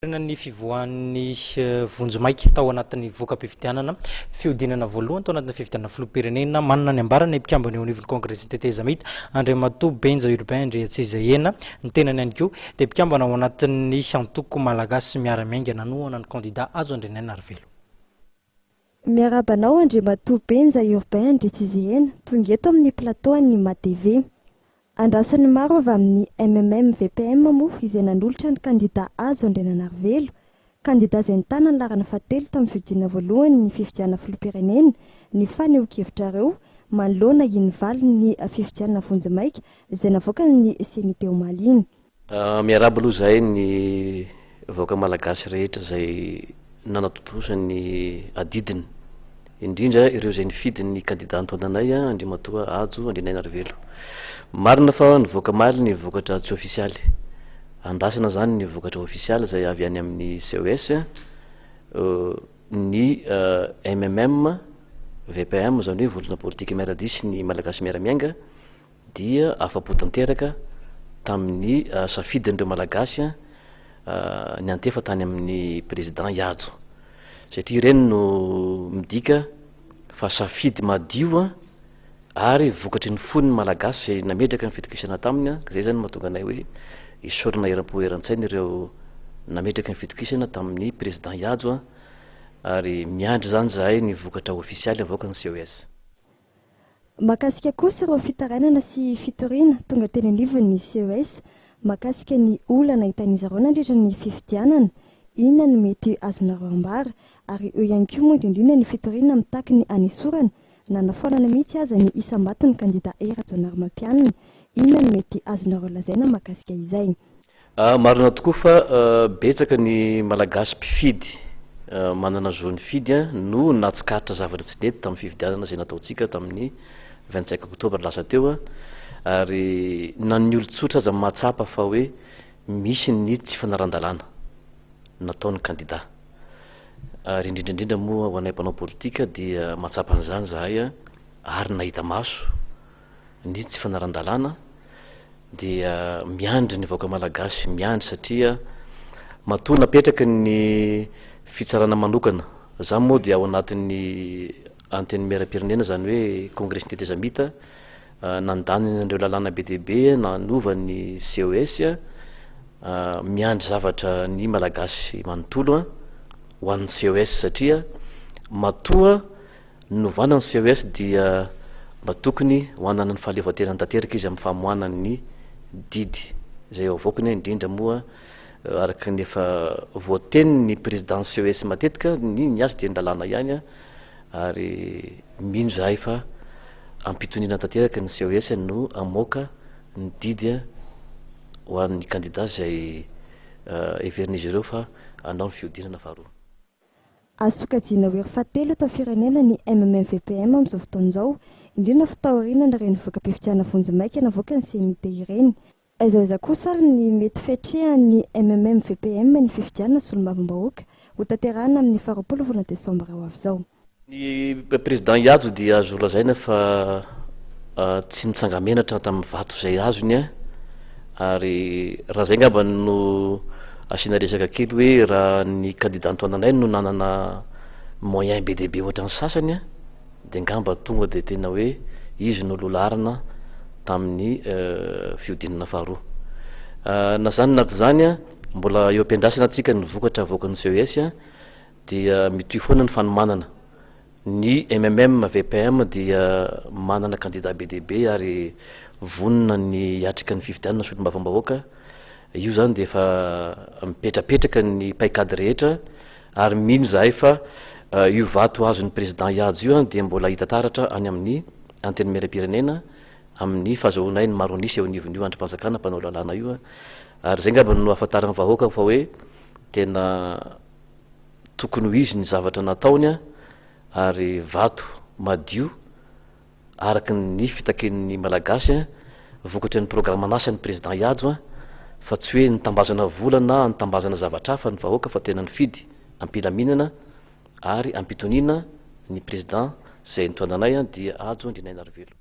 Ny fivoahan'ny vonjimaiky tao anatin'ny voka-pifidianana fiodinana voalohany tao anatin'ny fifidianana filoham-pirenena manana ny ambarana ny mpikambana eo anivon'ny congrès tetezamita Andriamatoa Benja Urbain Andriatsizahena ny tenany ihany koa dia mpikambana ao anatin'ny antoko malagasy miara-miainga nanohana ny candidat azo andrenana Arvelo. Miarabanao Andriamatoa Benja Urbain Andriatsizahena tonga eto amin'ny plateau ny MATV. Andrasan'ny maro avy amin'ny MMM VPM moa izay nanolotra ny candidat azo andrenana Arvelo, candidat izay nitana ny larana fahatelo tamin'ny fidiana voalohany ny fifidianana filoham-pirenena ny fanehoan-kevitrareo manoloana inivaly ny fifidianana vonjimaika izay navoaka ny seniteo maliny. Miaraba aloha zahay ny vahoaka malagasy rehetra izay nanatotosany adidiny, indrindra ireo izay nifidy ny candidat nitaonanay Andriamatoa ajo andrenana Arvelo. Marina fa nivoaka maly ny vokatra tsy ofisialy, andrasana zany ny vokatra ofisialy izay avy any amin'ny CES, ny MMM VPM zany hoe vondrona politika miaradisy ny malagasy miara-miainga dia afa-po tanteraka tamin'ny safidin'ireo malagasy ny antefa tany amin'ny président Iadjo, satria ireny no midika fa safidy madio ary vokatry ny foniny malagasy nametraka ny fitokisana taminy, zay zany mahatonga anay hoe isorana eram-po eran-tsaina ireo nametraka ny fitokisana tamin'ny président Iadjo ary miandry zany zahay ny vokatra ofisialy avoaka ny CES. Makasika kosa ireo fitarainana sy fitoriana tonga teny anivon'ny CES makasika ny olana hitan'izy ireo nandritra ny fifidianana, inona no mety azonareo ambara ary eo ihany koa moa indrindra ny fitoriana mitaky ny anesorana nanafonana mihitsy aza ny isam-bato ny candidat Rajaonarimampianina, inona no mety azonareo lazaina makasika izay? Marina tokoa fa betsaka ny malagasy mpifidy manana zony fidy no natsikaritra zavatra tsy nety tamin'ny fifidianana izay nataontsika tamin'ny 25 oktobra lasa teo, ary na ny olon-tsotra aza mahatsapa fa hoe misy ny tsy fanaran-dalàna nataon'ny candidat. Ary indrindraindrindra moa ho anay mpanao politika dia mahatsapa an'izany zahay ary nahita maso ny tsy fanaran-dalàna dia miandry ny vahoaka malagasy, miandry satria matoa napetraka ny fitsarana manokana. Za moa dia ao anatin'ny anteny miaram-pirenena zany hoe congrès tetezamita nandany ireo lalàna be dia be nanova ny CES miandry zavatra ny malagasy manontolo ho an'ny CES, satria matoa novana ny CES dia mba tokony hoanana ny fahaleovan-tenany tanteraka izy amin'ny famohanany ny didy izay avoakany, indrindra moa araka ny efa voateny ny président CES matetika ny azy dia ny lalàna ihany, ary mino zahay fa ampitoniana tanteraka ny CES no amoaka ny didy ho an'ny candidat izay heverin'izy ireo fa hanao ny fiodinana faharoa. Asokajiana hoe fahatelo eto firenena ny MMM VPM amin'izao fotoan'izao, indrindra fitaoriana ireny voka-pifidianana vonjimaika navoaka ny CNT ireny. Aiza kosa ary ny mety fetrehan'ny MMM VPM ny fifidianana solombavam-bahoaka ho tanterahana amin'ny 20 volana desambra ho avy izao. Ny président Iadjo dia azo lazaina fa tsy nitsangamenatra tamin'ny vato izay azony, ary raha zay ngamba no asiana resaka kely hoe raha ny candidat nitoananay no nanana moyen be dia be ohatran'ny sasany dia ngamba tonga dia tena hoe izy no lolarana tamin'ny fiodinana faharoa. Na zany na tsy zany mbola eo am-piandrasana antsika ny vokatra avoakan'ny CES dia mitohy foana ny fanomanana. Ny MMM VPM dia manana candidat be dia be ary vonona ny atrika ny fifidianana solombavam-bahoaka. Io zany dia efa mipetrapetraka ny paikady rehetra, ary mino zahay fa io vato azon'ny président Iadjo io dia mbola hita taratra any amin'ny anteny miaram-pirenena amin'ny fahazahoanay ny maro anisy eo anivon'io andrim-panjakana mpanao lalàna io, ary zay ngamba no ahafantarana vahoaka fa hoe tena tokony ho izy ny zavatra nataony, ary vato madio araka ny fitaken'ny malagasy vokatry ny programme nasan'ny président Iadjo, fa tsy hoe nitambazana vola na nitambazana zavatra hafa ny vahoaka fa tena nifidy ampilaminana ary ampitoniana ny président izay nitoananay dia Ajo andrenana Arvelo.